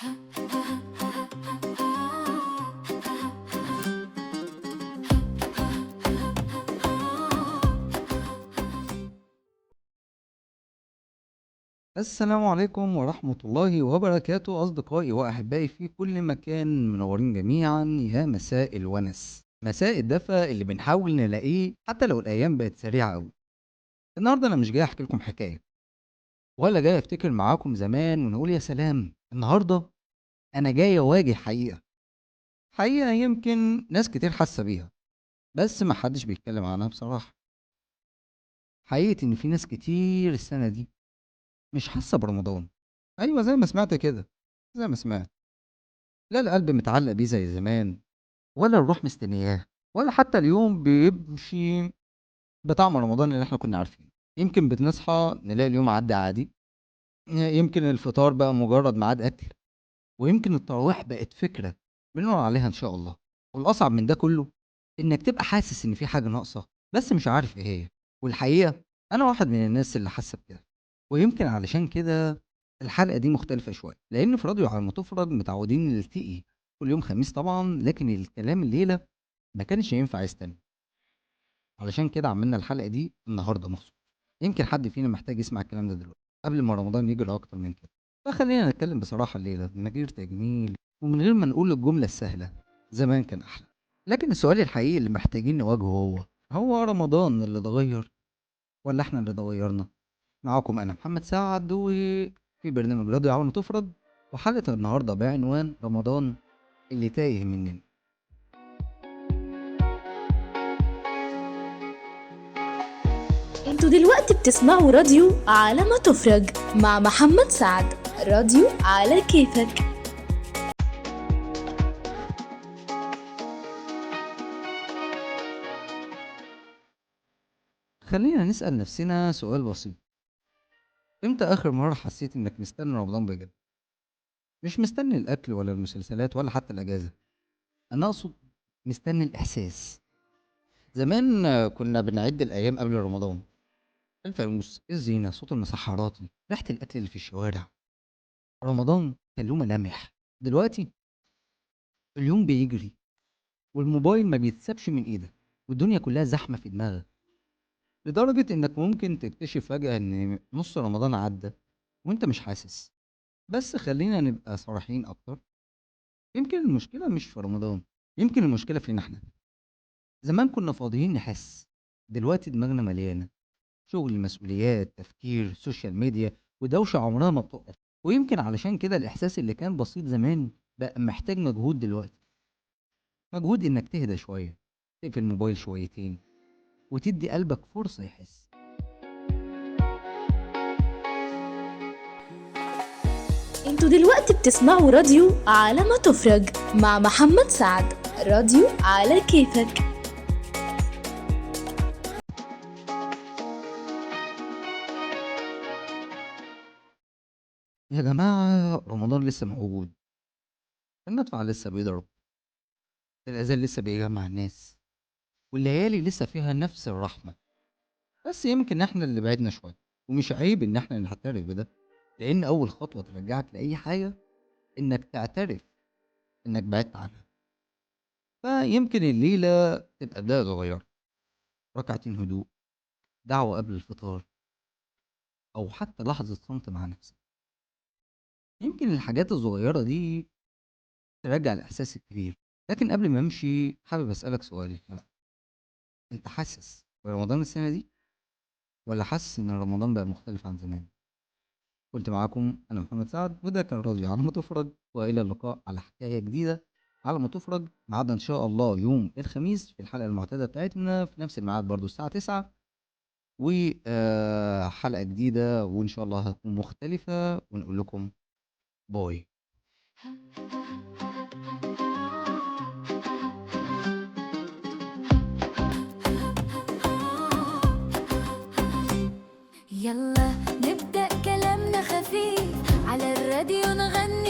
السلام عليكم ورحمة الله وبركاته أصدقائي وأحبائي في كل مكان، منورين جميعا. يا مساء الونس، مساء الدفى اللي بنحاول نلاقيه حتى لو الأيام بقت سريعة أوي. النهاردة أنا مش جاي أحكي لكم حكاية ولا جاي أفتكر معاكم زمان ونقول يا سلام. النهاردة أنا جاي أواجه حقيقة يمكن ناس كتير حاسة بيها بس محدش بيتكلم عنها بصراحة. حقيقة إن في ناس كتير السنة دي مش حاسة برمضان. أيوة زي ما سمعت كده، زي ما سمعت. لا القلب متعلق بيه زي زمان، ولا الروح مستنياه، ولا حتى اليوم بيمشي بطعم رمضان اللي احنا كنا عارفينه. يمكن بنصحى نلاقي اليوم عدى عادي، يمكن الفطار بقى مجرد ميعاد اكل، ويمكن التراويح بقت فكره بنقول عليها ان شاء الله. والاصعب من ده كله انك تبقى حاسس ان في حاجه ناقصه بس مش عارف ايه هي. والحقيقه انا واحد من الناس اللي حاسه بكده. ويمكن علشان كده الحلقه دي مختلفه شويه، لان في راديو على ما تفرج متعودين نلتقي كل يوم خميس طبعا، لكن الكلام الليله ما كانش ينفع يستنى. علشان كده عملنا الحلقة دي النهارده مخصوص. يمكن حد فينا محتاج يسمع الكلام ده دلوقتي قبل ما رمضان يجري أكتر من كده. فخلينا نتكلم بصراحة الليلة من غير تجميل ومن غير ما نقول الجملة السهلة زمان كان أحلى. لكن السؤال الحقيقي اللي محتاجين نواجهه هو رمضان اللي اتغير ولا احنا اللي اتغيرنا؟ معاكم أنا محمد سعد وفي برنامج راديو عاون تفرج، وحلقة النهارده بعنوان رمضان اللي تايه مننا. انتوا دلوقتي بتسمعوا راديو على ما تفرج مع محمد سعد. راديو على كيفك. خلينا نسأل نفسنا سؤال بسيط: امتى آخر مرة حسيت إنك مستني رمضان بجد؟ مش مستني الأكل ولا المسلسلات ولا حتى الأجازة، أنا أقصد مستني الإحساس. زمان كنا بنعد الأيام قبل رمضان: الفانوس، الزينة، صوت المسحرات، ريحة الأكل اللي في الشوارع. رمضان كان له ملامح. دلوقتي اليوم بيجري والموبايل ما بيتسابش من إيدك، والدنيا كلها زحمة في دماغك، لدرجة إنك ممكن تكتشف فجأة إن نص رمضان عدى وإنت مش حاسس. بس خلينا نبقى صريحين أكتر، يمكن المشكلة مش في رمضان، يمكن المشكلة فينا احنا. زمان كنا فاضيين نحس، دلوقتي دماغنا مليانة شغل، مسؤوليات، تفكير، سوشيال ميديا، ودوشة عمرها ما بتقف. ويمكن علشان كده الإحساس اللي كان بسيط زمان بقى محتاج مجهود دلوقتي. مجهود إنك تهدى شوية، تقفل الموبايل شويتين، وتدي قلبك فرصة يحس. انتوا دلوقتي بتسمعوا راديو على ما تفرج مع محمد سعد. راديو على كيفك. يا جماعة رمضان لسه موجود، المدفع لسه بيضرب، الأذان لسه بيجمع الناس، والليالي لسه فيها نفس الرحمة. بس يمكن احنا اللي بعدنا شوية، ومش عيب ان احنا نعترف بده، لان اول خطوة ترجعك لاي حاجة انك تعترف انك بعدت عنها. فيمكن الليلة تبقى بداية صغيرة: ركعتين هدوء، دعوة قبل الفطار، او حتى لحظة صمت مع نفسك. يمكن الحاجات الصغيرة دي ترجع الاحساس الكبير. لكن قبل ما امشي حابب اسألك سؤال: انت حاسس برمضان السنة دي ولا حاسس ان رمضان بقى مختلف عن زمان؟ كنت معاكم أنا محمد سعد، وده كان راديو على ما تفرج، وإلى اللقاء على حكاية جديدة على ما تفرج. ميعادنا إن شاء الله يوم الخميس في الحلقة المعتادة بتاعتنا في نفس الميعاد برضو الساعة 9، وحلقة جديدة وإن شاء الله هتكون مختلفة، ونقول لكم باي. يلا نبدأ كلامنا خفيف على الراديو، نغني